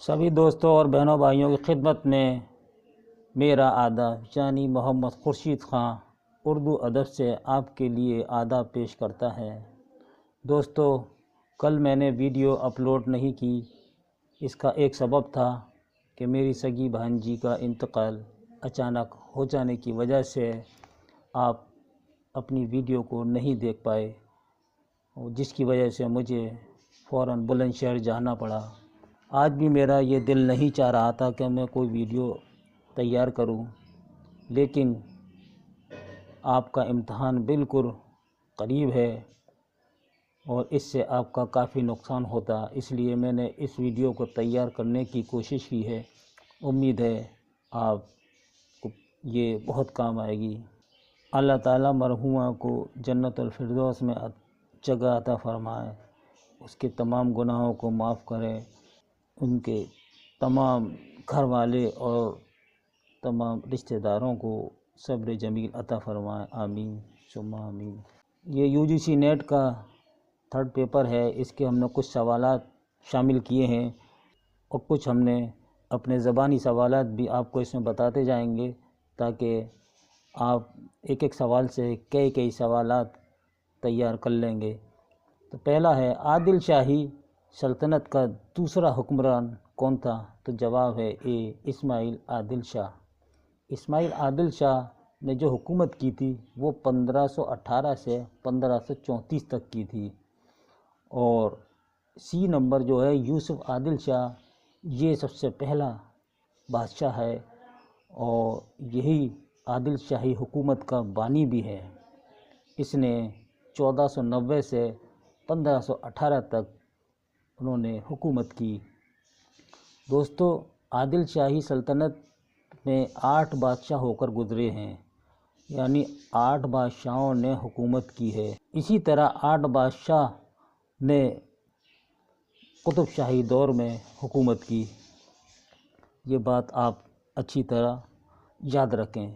سبھی دوستوں اور بہنوں بھائیوں کی خدمت میں میرا آداب یعنی محمد خورشید خان اردو ادب سے آپ کے لیے آداب پیش کرتا ہے۔ دوستو، کل میں نے ویڈیو اپلوڈ نہیں کی، اس کا ایک سبب تھا کہ میری سگی بہن جی کا انتقال اچانک ہو جانے کی وجہ سے آپ اپنی ویڈیو کو نہیں دیکھ پائے، جس کی وجہ سے مجھے فوراً بلند شہر جانا پڑا۔ آج بھی میرا یہ دل نہیں چاہ رہا تھا کہ میں کوئی ویڈیو تیار کروں، لیکن آپ کا امتحان بالکل قریب ہے اور اس سے آپ کا کافی نقصان ہوتا، اس لیے میں نے اس ویڈیو کو تیار کرنے کی کوشش کی ہے۔ امید ہے آپ کو یہ بہت کام آئے گی۔ اللہ تعالیٰ مرحومہ کو جنت الفردوس میں جگہ عطا فرمائے، اس کے تمام گناہوں کو معاف کرے، ان کے تمام گھر والے اور تمام رشتہ داروں کو صبر جمیل عطا فرمائے، آمین ثم آمین۔ یہ UGC نیٹ کا 3rd پیپر ہے، اس کے ہم نے کچھ سوالات شامل کیے ہیں اور کچھ ہم نے اپنے زبانی سوالات بھی آپ کو اس میں بتاتے جائیں گے، تاکہ آپ ایک ایک سوال سے کئی سوالات تیار کر لیں گے۔ تو پہلا ہے، عادل شاہی سلطنت کا دوسرا حکمران کون تھا؟ تو جواب ہے اے، اسماعیل عادل شاہ۔ اسماعیل عادل شاہ نے جو حکومت کی تھی وہ 1518 سے 1534 تک کی تھی، اور سی نمبر جو ہے یوسف عادل شاہ، یہ سب سے پہلا بادشاہ ہے اور یہی عادل شاہی حکومت کا بانی بھی ہے۔ اس نے 1490 سے 1518 تک انہوں نے حکومت کی۔ دوستو، عادل شاہی سلطنت میں 8 بادشاہ ہو کر گزرے ہیں، یعنی 8 بادشاہوں نے حکومت کی ہے۔ اسی طرح 8 بادشاہ نے قطب شاہی دور میں حکومت کی۔ یہ بات آپ اچھی طرح یاد رکھیں۔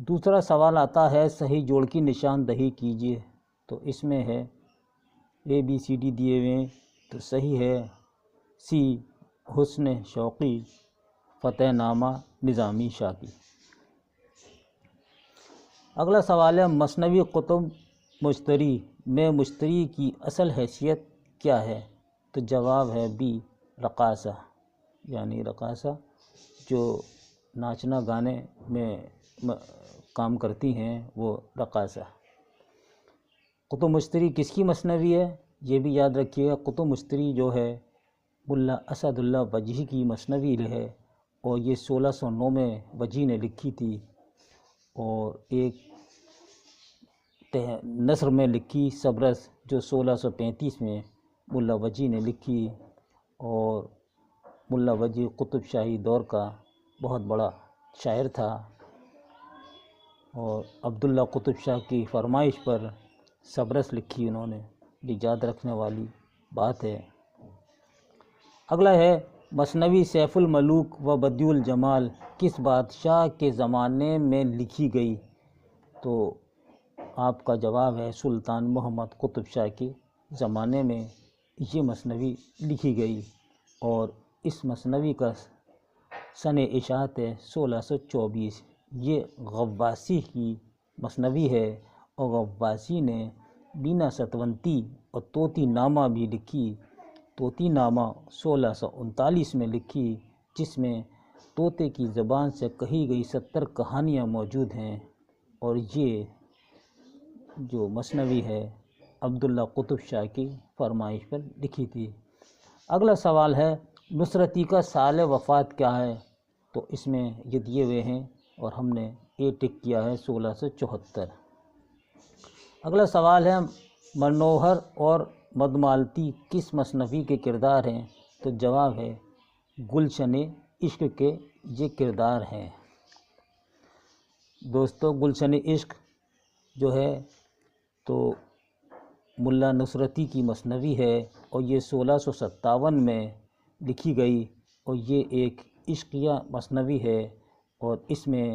دوسرا سوال آتا ہے، صحیح جوڑ کی نشاندہی کیجیے۔ تو اس میں ہے ABCD دیے ہوئے ہیں، تو صحیح ہے سی، حسن شوقی فتح نامہ نظامی شاہ کی۔ اگلا سوال ہے، مثنوی قطب مشتری میں مشتری کی اصل حیثیت کیا ہے؟ تو جواب ہے بی، رقاصہ، یعنی رقاصہ جو ناچنا گانے میں کام کرتی ہیں وہ رقاصہ۔ قطب مشتری کس کی مثنوی ہے؟ یہ بھی یاد رکھیے گا، قطب مشتری جو ہے ملا اسد اللہ وجیحی کی مثنوی ہے، اور یہ 1609 میں وجیحی نے لکھی تھی، اور ایک نثر میں لکھی سبرس جو 1635 میں ملا وجیحی نے لکھی، اور ملا وجیحی قطب شاہی دور کا بہت بڑا شاعر تھا، اور عبداللہ قطب شاہ کی فرمائش پر سبرس لکھی انہوں نے، یہ یاد رکھنے والی بات ہے۔ اگلا ہے، مثنوی سیف الملوک و بدیع الجمال کس بادشاہ کے زمانے میں لکھی گئی؟ تو آپ کا جواب ہے سلطان محمد قطب شاہ کے زمانے میں یہ مثنوی لکھی گئی، اور اس مثنوی کا سن اشاعت ہے 1624۔ یہ غواصی کی مثنوی ہے، اور غواصی نے بینا ستونتی اور طوطی نامہ بھی لکھی۔ طوطی نامہ 1639 میں لکھی، جس میں طوطے کی زبان سے کہی گئی 70 کہانیاں موجود ہیں، اور یہ جو مثنوی ہے عبداللہ قطب شاہ کی فرمائش پر لکھی تھی۔ اگلا سوال ہے، نصرتی کا سال وفات کیا ہے؟ تو اس میں یہ دیے ہوئے ہیں اور ہم نے اے ٹک کیا ہے 1674۔ اگلا سوال ہے، منوہر اور مدمالتی کس مثنوی کے کردار ہیں؟ تو جواب ہے گلشن عشق کے یہ کردار ہیں۔ دوستو، گلشن عشق جو ہے تو ملا نصرتی کی مثنوی ہے، اور یہ 1657 میں لکھی گئی، اور یہ ایک عشقیہ مثنوی ہے، اور اس میں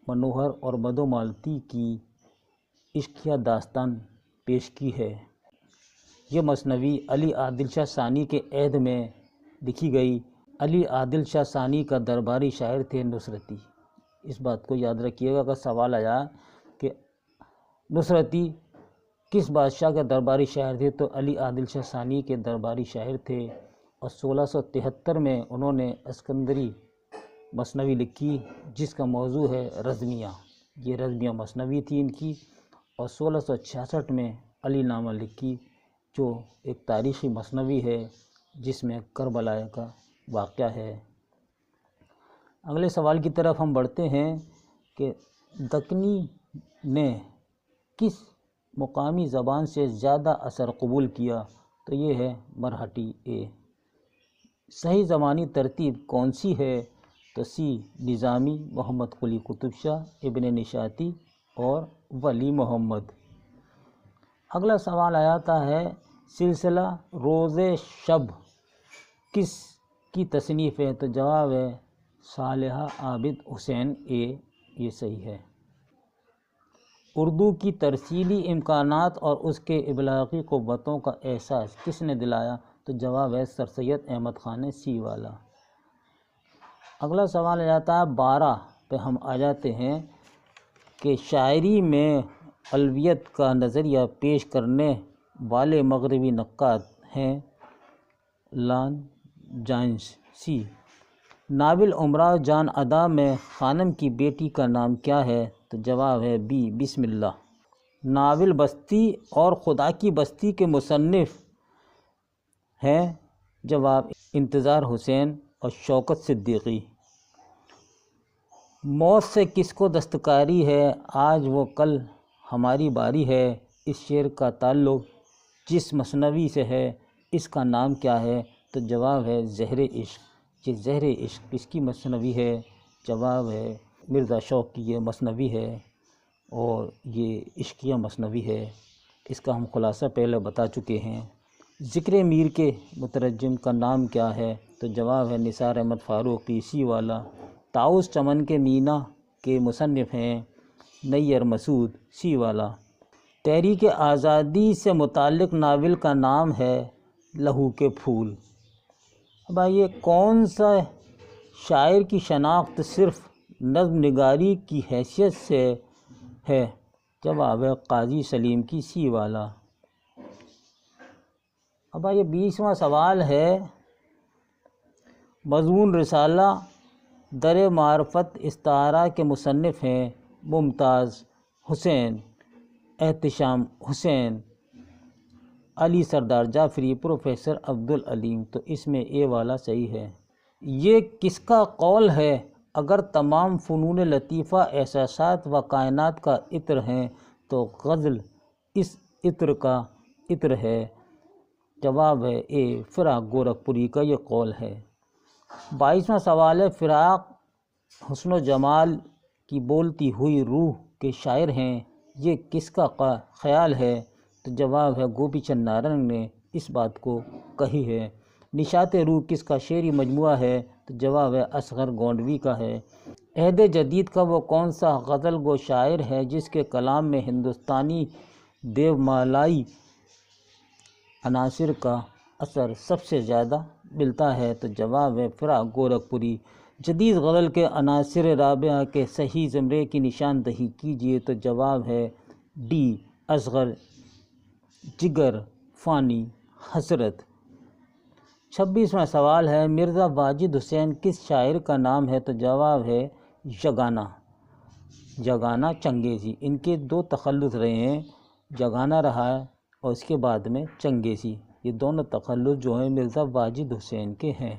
منوہر اور مدومالتی کی عشقیہ داستان پیش کی ہے۔ یہ مثنوی علی عادل شاہ ثانی کے عہد میں لکھی گئی۔ علی عادل شاہ ثانی کا درباری شاعر تھے نصرتی۔ اس بات کو یاد رکھیے گا، اگر سوال آیا کہ نصرتی کس بادشاہ کا درباری شاعر تھے تو علی عادل شاہ ثانی کے درباری شاعر تھے، اور 1673 میں انہوں نے اسکندری مثنوی لکھی جس کا موضوع ہے رزمیہ۔ یہ رزمیہ مثنوی تھی ان کی، اور 1666 میں علی نامہ لکھی جو ایک تاریخی مثنوی ہے جس میں کربلا کا واقعہ ہے۔ اگلے سوال کی طرف ہم بڑھتے ہیں کہ دکنی نے کس مقامی زبان سے زیادہ اثر قبول کیا؟ تو یہ ہے مرہٹی اے۔ صحیح زبانی ترتیب کون سی ہے؟ تو سی نظامی، محمد قلی قطب شاہ، ابن نشاطی اور ولی محمد۔ اگلا سوال آتا ہے سلسلہ روز شب کس کی تصنیف ہے؟ تو جواب ہے صالحہ عابد حسین اے، یہ صحیح ہے۔ اردو کی ترسیلی امکانات اور اس کے ابلاغی قوتوں کا احساس کس نے دلایا؟ تو جواب ہے سر سید احمد خان سی والا۔ اگلا سوال آتا ہے 12 پہ ہم آ جاتے ہیں کہ شاعری میں علویت کا نظریہ پیش کرنے والے مغربی نقاد ہیں لان جائنس سی۔ ناول امراء جان ادا میں خانم کی بیٹی کا نام کیا ہے؟ تو جواب ہے بی بسم اللہ۔ ناول بستی اور خدا کی بستی کے مصنف ہیں؟ جواب انتظار حسین اور شوکت صدیقی۔ موت سے کس کو دستکاری ہے؟ آج وہ کل ہماری باری ہے۔ اس شعر کا تعلق جس مثنوی سے ہے اس کا نام کیا ہے؟ تو جواب ہے زہر عشق۔ یہ زہر عشق کس کی مثنوی ہے؟ جواب ہے مرزا شوق کی یہ مثنوی ہے، اور یہ عشقیہ مثنوی ہے۔ اس کا ہم خلاصہ پہلے بتا چکے ہیں۔ ذکر میر کے مترجم کا نام کیا ہے؟ تو جواب ہے نثار احمد فاروقی سی والا۔ طاؤس چمن کے مینا کے مصنف ہیں نیر مسعود سی والا۔ تحریک آزادی سے متعلق ناول کا نام ہے لہو کے پھول۔ اب آئیے کون سا شاعر کی شناخت صرف نظم نگاری کی حیثیت سے ہے؟ جواب ہے قاضی سلیم کی سی والا۔ اب آئیے 20واں سوال ہے مضمون رسالہ در معرفت استعارہ کے مصنف ہیں ممتاز حسین، احتشام حسین، علی سردار جعفری، پروفیسر عبدالعلیم۔ تو اس میں اے والا صحیح ہے۔ یہ کس کا قول ہے؟ اگر تمام فنون لطیفہ احساسات و کائنات کا عطر ہیں تو غزل اس عطر کا عطر ہے۔ جواب ہے اے فراق گورکھپوری کا یہ قول ہے۔ 22واں سوال ہے فراق حسن و جمال کی بولتی ہوئی روح کے شاعر ہیں، یہ کس کا خیال ہے؟ تو جواب ہے گوپی چند نارنگ نے اس بات کو کہی ہے۔ نشاط روح کس کا شعری مجموعہ ہے؟ تو جواب ہے اصغر گونڈوی کا ہے۔ عہد جدید کا وہ کون سا غزل گو شاعر ہے جس کے کلام میں ہندوستانی دیومالائی عناصر کا اثر سب سے زیادہ ملتا ہے؟ تو جواب ہے فراق گورکھپوری۔ جدید غزل کے عناصر رابعہ کے صحیح زمرے کی نشاندہی کیجیے؟ تو جواب ہے ڈی اصغر، جگر، فانی، حسرت۔ 26واں سوال ہے مرزا واجد حسین کس شاعر کا نام ہے؟ تو جواب ہے یگانہ، یگانہ چنگیزی۔ ان کے 2 تخلص رہے ہیں، یگانہ رہا ہے اور اس کے بعد میں چنگیزی۔ یہ دونوں تخلص جو ہیں مرزا واجد حسین کے ہیں۔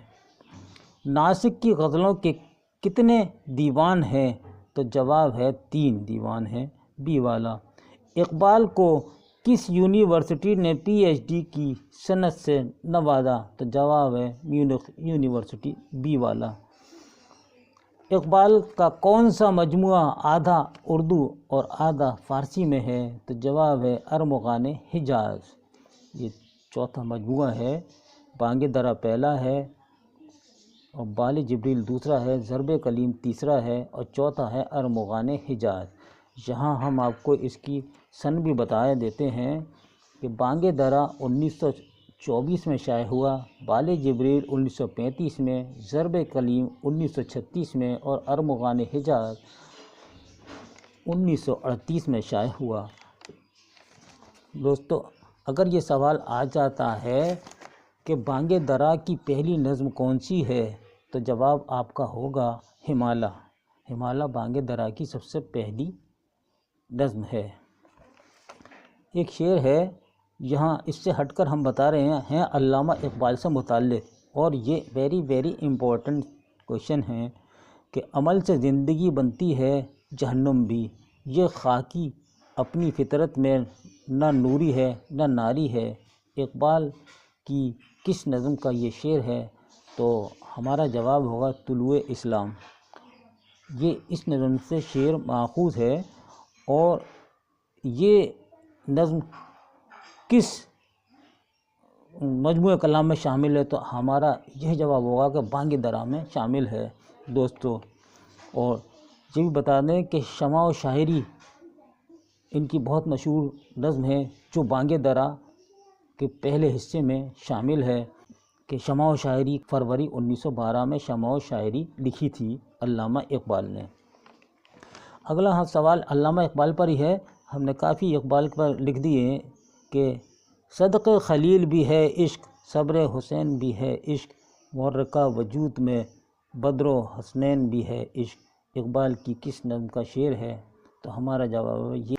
ناسک کی غزلوں کے کتنے دیوان ہیں؟ تو جواب ہے 3 دیوان ہیں، بی والا۔ اقبال کو کس یونیورسٹی نے پی ایچ ڈی کی سند سے نوازا؟ تو جواب ہے میونخ یونیورسٹی، بی والا۔ اقبال کا کون سا مجموعہ آدھا اردو اور آدھا فارسی میں ہے؟ تو جواب ہے ارمغان حجاز۔ یہ چوتھا مجموعہ ہے۔ بانگ درا پہلا ہے اور بال جبریل دوسرا ہے، ضرب کلیم تیسرا ہے اور چوتھا ہے ارمغان حجاز۔ یہاں ہم آپ کو اس کی سن بھی بتا دیتے ہیں کہ بانگ درا 1924 میں شائع ہوا، بال جبریل 1935 میں، ضرب کلیم 1936 میں اور ارمغان حجاز 1938 میں شائع ہوا۔ دوستو، اگر یہ سوال آ جاتا ہے کہ بانگ درا کی پہلی نظم کون سی ہے تو جواب آپ کا ہوگا ہمالہ۔ ہمالہ بانگ درا کی سب سے پہلی نظم ہے۔ ایک شعر ہے، یہاں اس سے ہٹ کر ہم بتا رہے ہیں علامہ اقبال سے متعلق، اور یہ ویری امپورٹنٹ کوشچن ہے کہ عمل سے زندگی بنتی ہے جہنم بھی، یہ خاکی اپنی فطرت میں نہ نوری ہے نہ ناری ہے۔ اقبال کی کس نظم کا یہ شعر ہے؟ تو ہمارا جواب ہوگا طلوع اسلام۔ یہ اس نظم سے شعر ماخوذ ہے، اور یہ نظم کس مجموعہ کلام میں شامل ہے؟ تو ہمارا یہ جواب ہوگا کہ بانگ درا میں شامل ہے دوستو۔ اور یہ بھی بتا دیں کہ شمع و شاعری ان کی بہت مشہور نظم ہے جو بانگ درا کے پہلے حصے میں شامل ہے، کہ شمع و شاعری فروری 1912 میں شمع و شاعری لکھی تھی علامہ اقبال نے۔ اگلا سوال علامہ اقبال پر ہی ہے، ہم نے کافی اقبال پر لکھ دیے ہیں کہ صدق خلیل بھی ہے عشق، صبر حسین بھی ہے عشق، محرکہ وجود میں بدر و حسنین بھی ہے عشق۔ اقبال کی کس نظم کا شعر ہے؟ تو ہمارا جواب ہے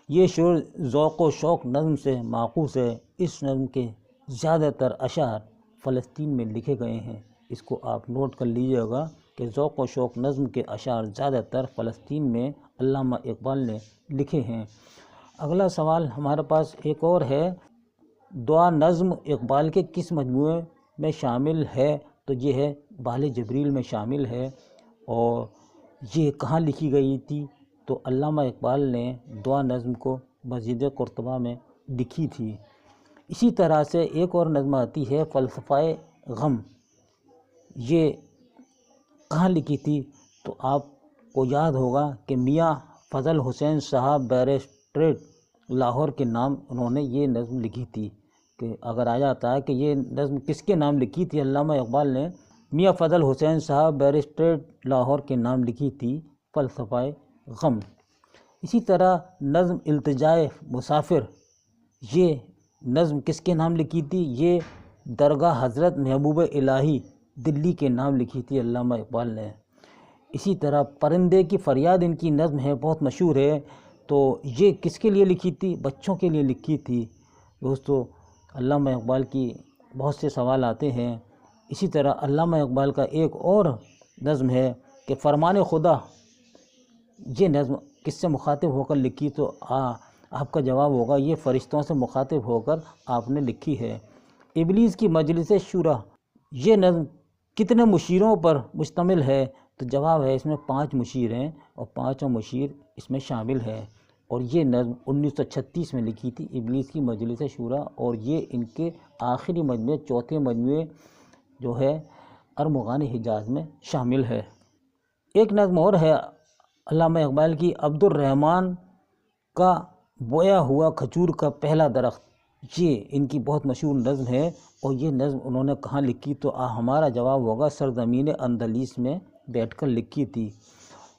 یہ شعر ذوق و شوق نظم سے ماخوذ ہے۔ اس نظم کے زیادہ تر اشعار فلسطین میں لکھے گئے ہیں، اس کو آپ نوٹ کر لیجئے گا کہ ذوق و شوق نظم کے اشعار زیادہ تر فلسطین میں علامہ اقبال نے لکھے ہیں۔ اگلا سوال ہمارے پاس ایک اور ہے، دعا نظم اقبال کے کس مجموعے میں شامل ہے؟ تو یہ ہے بال جبریل میں شامل ہے۔ اور یہ کہاں لکھی گئی تھی؟ تو علامہ اقبال نے دعا نظم کو مسجد قرطبہ میں لکھی تھی۔ اسی طرح سے ایک اور نظم آتی ہے فلسفہ غم، یہ کہاں لکھی تھی؟ تو آپ کو یاد ہوگا کہ میاں فضل حسین صاحب بیرسٹریٹ لاہور کے نام انہوں نے یہ نظم لکھی تھی۔ کہ اگر آ جاتا ہے کہ یہ نظم کس کے نام لکھی تھی علامہ اقبال نے، میاں فضل حسین صاحب بیرسٹریٹ لاہور کے نام لکھی تھی فلسفہ غم۔ اسی طرح نظم التجائے مسافر، یہ نظم کس کے نام لکھی تھی؟ یہ درگاہ حضرت محبوب الہی دلی کے نام لکھی تھی علامہ اقبال نے۔ اسی طرح پرندے کی فریاد ان کی نظم ہے، بہت مشہور ہے، تو یہ کس کے لیے لکھی تھی؟ بچوں کے لیے لکھی تھی دوستو۔ علامہ اقبال کی بہت سے سوال آتے ہیں۔ اسی طرح علامہ اقبال کا ایک اور نظم ہے کہ فرمان خدا، یہ نظم کس سے مخاطب ہو کر لکھی؟ تو آپ کا جواب ہوگا یہ فرشتوں سے مخاطب ہو کر آپ نے لکھی ہے۔ ابلیس کی مجلس شورا، یہ نظم کتنے مشیروں پر مشتمل ہے؟ تو جواب ہے اس میں 5 مشیر ہیں، اور 5 مشیر اس میں شامل ہیں۔ اور یہ نظم 1936 میں لکھی تھی ابلیس کی مجلس شورا، اور یہ ان کے آخری مجموعے، چوتھے مجموعے جو ہے ارمغان حجاز میں شامل ہے۔ ایک نظم اور ہے علامہ اقبال کی، عبد الرحمن کا بویا ہوا کھجور کا پہلا درخت، یہ ان کی بہت مشہور نظم ہے۔ اور یہ نظم انہوں نے کہاں لکھی؟ تو ہمارا جواب ہوگا سرزمین اندلس میں بیٹھ کر لکھی تھی۔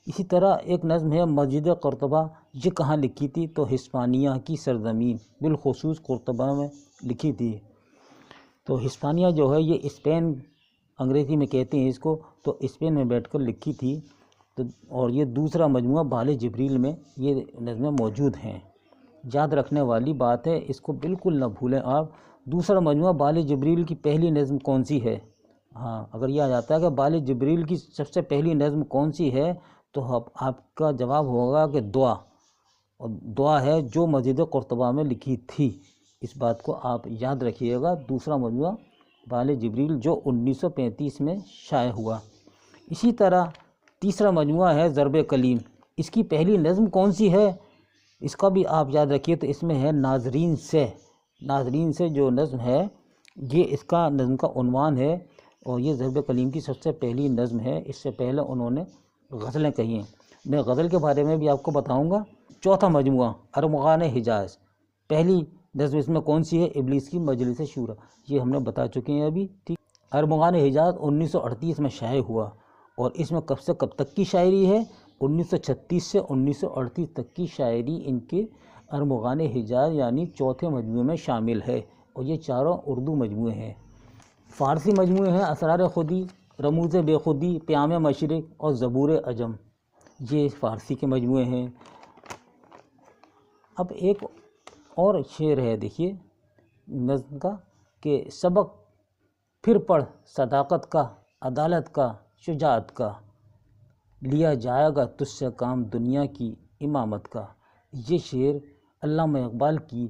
اسی طرح ایک نظم ہے مسجد قرطبہ، یہ کہاں لکھی تھی؟ تو ہسپانیہ کی سرزمین، بالخصوص قرطبہ میں لکھی تھی۔ تو ہسپانیہ جو ہے یہ اسپین، انگریزی میں کہتے ہیں اس کو، تو اسپین میں بیٹھ کر لکھی تھی۔ اور یہ دوسرا مجموعہ بال جبریل میں یہ نظمیں موجود ہیں۔ یاد رکھنے والی بات ہے، اس کو بالکل نہ بھولیں آپ۔ دوسرا مجموعہ بال جبریل کی پہلی نظم کون سی ہے؟ اگر یہ آ جاتا ہے کہ بال جبریل کی سب سے پہلی نظم کون سی ہے، تو آپ کا جواب ہوگا کہ دعا، اور دعا ہے جو مسجد قرطبہ میں لکھی تھی۔ اس بات کو آپ یاد رکھیے گا، دوسرا مجموعہ بال جبریل جو 1935 میں شائع ہوا۔ اسی طرح تیسرا مجموعہ ہے ضرب کلیم، اس کی پہلی نظم کون سی ہے؟ اس کا بھی آپ یاد رکھیے، تو اس میں ہے ناظرین سے۔ ناظرین سے جو نظم ہے یہ اس کا نظم کا عنوان ہے، اور یہ ضرب کلیم کی سب سے پہلی نظم ہے۔ اس سے پہلے انہوں نے غزلیں کہی ہیں، میں غزل کے بارے میں بھی آپ کو بتاؤں گا۔ چوتھا مجموعہ ارمغان حجاز، پہلی نظم اس میں کون سی ہے؟ ابلیس کی مجلس شورا، یہ ہم نے بتا چکے ہیں ابھی، ٹھیک۔ ارمغان حجاز 1938 میں شائع ہوا، اور اس میں کب سے کب تک کی شاعری ہے؟ 1936 سے 1938 تک کی شاعری ان کے ارمغان حجاز یعنی چوتھے مجموعے میں شامل ہے، اور یہ چاروں اردو مجموعے ہیں۔ فارسی مجموعے ہیں اسرار خودی، رموز بے خودی، پیام مشرق اور زبور عجم، یہ فارسی کے مجموعے ہیں۔ اب ایک اور شعر ہے دیکھیے نظم کا کہ سبق پھر پڑھ صداقت کا، عدالت کا، شجاعت کا، لیا جائے گا تجھ سے کام دنیا کی امامت کا۔ یہ شعر علامہ اقبال کی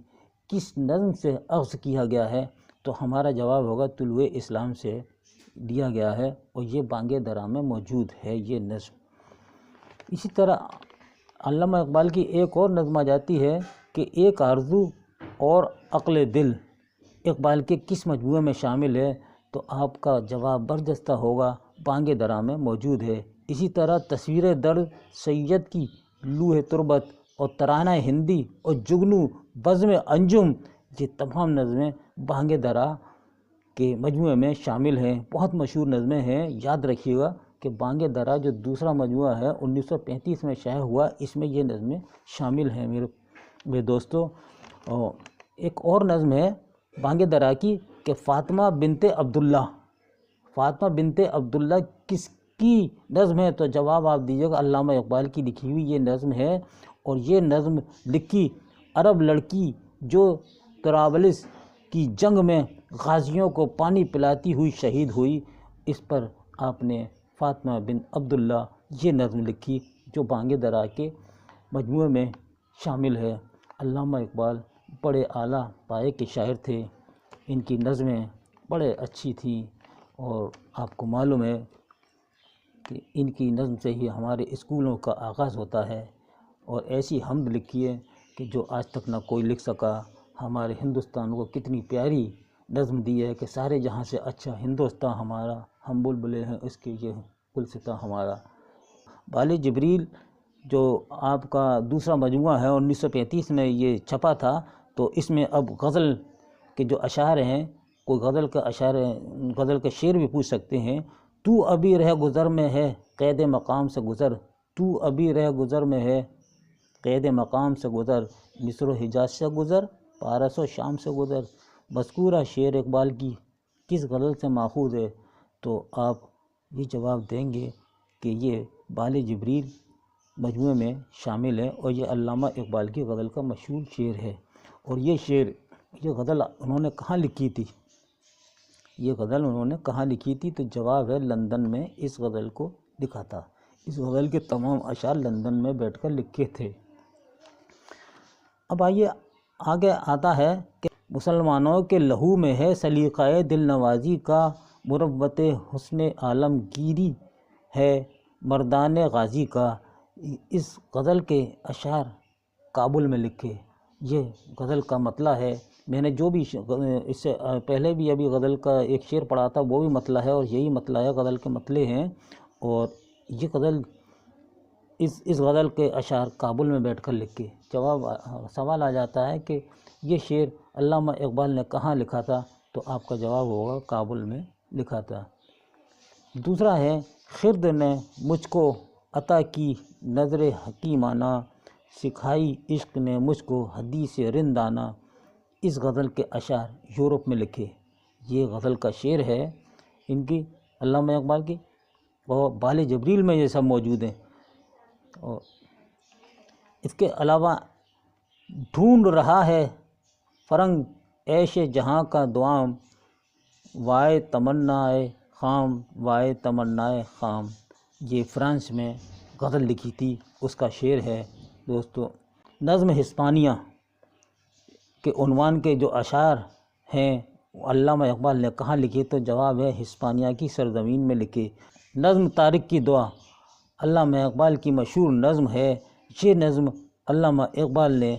کس نظم سے اخذ کیا گیا ہے؟ تو ہمارا جواب ہوگا طلوع اسلام سے دیا گیا ہے، اور یہ بانگ درا میں موجود ہے یہ نظم۔ اسی طرح علامہ اقبال کی ایک اور نظم آ جاتی ہے کہ ایک آرزو اور عقل دل، اقبال کے کس مجموعے میں شامل ہے؟ تو آپ کا جواب برجستہ ہوگا بانگ درا میں موجود ہے۔ اسی طرح تصویر درد، سید کی لوح تربت اور ترانہ ہندی اور جگنو، بزم انجم، یہ تمام نظمیں بانگ درا کے مجموعے میں شامل ہیں، بہت مشہور نظمیں ہیں۔ یاد رکھیے گا کہ بانگ درا جو دوسرا مجموعہ ہے 1935 میں شائع ہوا، اس میں یہ نظمیں شامل ہیں میرے دوستو۔ اور ایک اور نظم ہے بانگ درا کی کہ فاطمہ بنت عبداللہ، فاطمہ بنت عبداللہ کس کی نظم ہے؟ تو جواب آپ دیجیے گا علامہ اقبال کی لکھی ہوئی یہ نظم ہے، اور یہ نظم لکھی عرب لڑکی جو طرابلس کی جنگ میں غازیوں کو پانی پلاتی ہوئی شہید ہوئی، اس پر آپ نے فاطمہ بن عبداللہ یہ نظم لکھی جو بانگ درا کے مجموعے میں شامل ہے۔ علامہ اقبال بڑے اعلیٰ پائے کے شاعر تھے، ان کی نظمیں بڑے اچھی تھیں، اور آپ کو معلوم ہے کہ ان کی نظم سے ہی ہمارے اسکولوں کا آغاز ہوتا ہے، اور ایسی حمد لکھی ہے کہ جو آج تک نہ کوئی لکھ سکا۔ ہمارے ہندوستان کو کتنی پیاری نظم دی ہے کہ سارے جہاں سے اچھا ہندوستان ہمارا، ہم بلبلے ہیں اس کے یہ گلستاں ہمارا۔ بال جبریل جو آپ کا دوسرا مجموعہ ہے 1935 میں یہ چھپا تھا، تو اس میں اب غزل کے جو اشعار ہیں، کوئی غزل کا اشعار، غزل کا شعر بھی پوچھ سکتے ہیں۔ تو ابھی رہ گزر میں ہے قید مقام سے گزر، تو ابھی رہ گزر میں ہے قید مقام سے گزر، مصر و حجاز سے گزر، پارس و شام سے گزر۔ مذکورہ شعر اقبال کی کس غزل سے ماخوذ ہے؟ تو آپ یہ جواب دیں گے کہ یہ بال جبریل مجموعے میں شامل ہے، اور یہ علامہ اقبال کی غزل کا مشہور شعر ہے۔ اور یہ غزل انہوں نے کہاں لکھی تھی؟ یہ غزل انہوں نے کہاں لکھی تھی؟ تو جواب ہے لندن میں اس غزل کو لکھا تھا۔ اس غزل کے تمام اشعار لندن میں بیٹھ کر لکھے تھے۔ اب آئیے آگے آتا ہے کہ مسلمانوں کے لہو میں ہے سلیقۂ دل نوازی کا، مروت حسن عالمگیری ہے مردان غازی کا۔ اس غزل کے اشعار کابل میں لکھے، یہ غزل کا مطلع ہے۔ میں نے جو بھی اس سے پہلے بھی ابھی غزل کا ایک شعر پڑھا تھا، وہ بھی مطلع ہے، اور یہی مطلع ہے، غزل کے مطلع ہیں۔ اور یہ غزل اس غزل کے اشعار کابل میں بیٹھ کر لکھے۔ سوال آ جاتا ہے کہ یہ شعر علامہ اقبال نے کہاں لکھا تھا؟ تو آپ کا جواب ہوگا کابل میں لکھا تھا۔ دوسرا ہے خرد نے مجھ کو عطا کی نظر حکیمانہ، سکھائی عشق نے مجھ کو حدیث رندانہ۔ اس غزل کے اشعار یورپ میں لکھے، یہ غزل کا شعر ہے ان کی، علامہ اقبال کی، اور بال جبریل میں یہ سب موجود ہیں۔ اور اس کے علاوہ ڈھونڈ رہا ہے فرنگ عیش جہاں کا دوام، وائے تمنائے خام، وائے تمنائے خام، یہ فرانس میں غزل لکھی تھی، اس کا شعر ہے دوستو۔ نظم ہسپانیہ کے عنوان کے جو اشعار ہیں علامہ اقبال نے کہاں لکھے؟ تو جواب ہے ہسپانیہ کی سرزمین میں لکھے۔ نظم طارق کی دعا علامہ اقبال کی مشہور نظم ہے۔ یہ نظم علامہ اقبال نے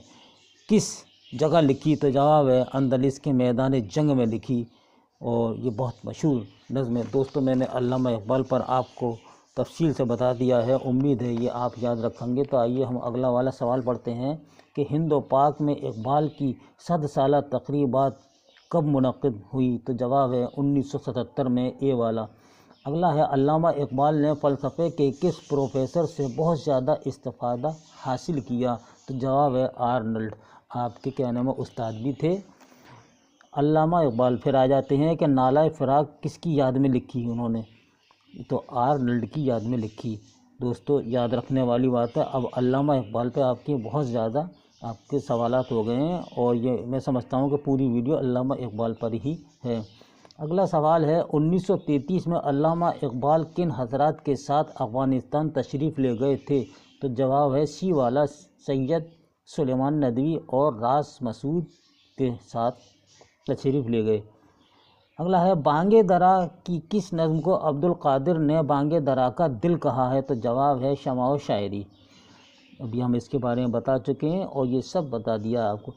کس جگہ لکھی؟ تو جواب ہے اندلس کے میدان جنگ میں لکھی، اور یہ بہت مشہور نظم ہے دوستو۔ میں نے علامہ اقبال پر آپ کو تفصیل سے بتا دیا ہے، امید ہے یہ آپ یاد رکھیں گے۔ تو آئیے ہم اگلا والا سوال پڑھتے ہیں کہ ہند و پاک میں اقبال کی 100 سالہ تقریبات کب منعقد ہوئی؟ تو جواب ہے 1977 میں، اے والا۔ اگلا ہے علامہ اقبال نے فلسفے کے کس پروفیسر سے بہت زیادہ استفادہ حاصل کیا؟ تو جواب ہے آرنلڈ۔ آپ کے کیا نام ہے استاد بھی تھے علامہ اقبال۔ پھر آ جاتے ہیں کہ نالہ فراق کس کی یاد میں لکھی انہوں نے؟ تو آرنلڈ کی یاد میں لکھی۔ دوستو یاد رکھنے والی بات ہے۔ اب علامہ اقبال پہ آپ کے بہت زیادہ آپ کے سوالات ہو گئے ہیں، اور یہ میں سمجھتا ہوں کہ پوری ویڈیو علامہ اقبال پر ہی ہے۔ اگلا سوال ہے 1933 میں علامہ اقبال کن حضرات کے ساتھ افغانستان تشریف لے گئے تھے؟ تو جواب ہے سی والا، سید سلیمان ندوی اور راس مسعود کے ساتھ تشریف لے گئے۔ اگلا ہے بانگے درا کی کس نظم کو عبد القادر نے بانگے درا کا دل کہا ہے؟ تو جواب ہے شمع و شاعری۔ ابھی ہم اس کے بارے میں بتا چکے ہیں اور یہ سب بتا دیا آپ کو۔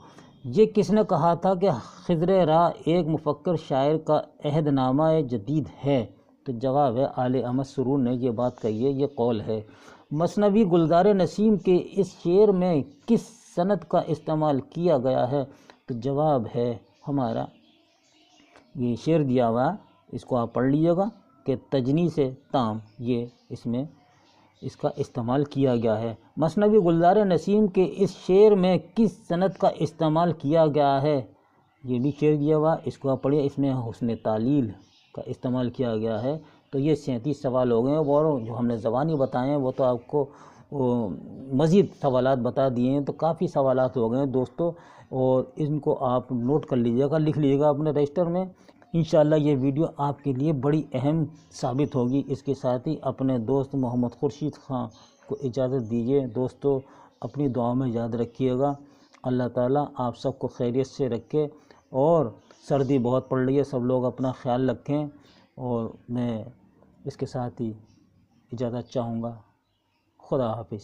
یہ کس نے کہا تھا کہ خضر راہ ایک مفکر شاعر کا عہد نامہ جدید ہے؟ تو جواب ہے آل احمد سرور نے یہ بات کہی ہے، یہ قول ہے۔ مثنوی گلزار نسیم کے اس شعر میں کس صنعت کا استعمال کیا گیا ہے؟ تو جواب ہے ہمارا یہ شعر دیا ہوا، اس کو آپ پڑھ لیجیے گا کہ تجنی سے تام، یہ اس میں اس کا استعمال کیا گیا ہے۔ مثنوی گلزار نسیم کے اس شعر میں کس صنعت کا استعمال کیا گیا ہے؟ یہ بھی شعر دیا ہوا، اس کو آپ پڑھیے، اس میں حسن تعلیل کا استعمال کیا گیا ہے۔ تو یہ 37 سوال ہو گئے ہیں، اور جو ہم نے زبانی بتائے ہیں وہ تو آپ کو مزید سوالات بتا دیے ہیں، تو کافی سوالات ہو گئے ہیں دوستو، اور ان کو آپ نوٹ کر لیجیے گا، لکھ لیجیے گا اپنے رجسٹر میں۔ انشاءاللہ یہ ویڈیو آپ کے لیے بڑی اہم ثابت ہوگی۔ اس کے ساتھ ہی اپنے دوست محمد خورشید خان کو اجازت دیجیے۔ دوستو اپنی دعاؤں میں یاد رکھیے گا۔ اللہ تعالیٰ آپ سب کو خیریت سے رکھے، اور سردی بہت پڑ رہی ہے، سب لوگ اپنا خیال رکھیں، اور میں اس کے ساتھ ہی اجازت چاہوں گا۔ خدا حافظ۔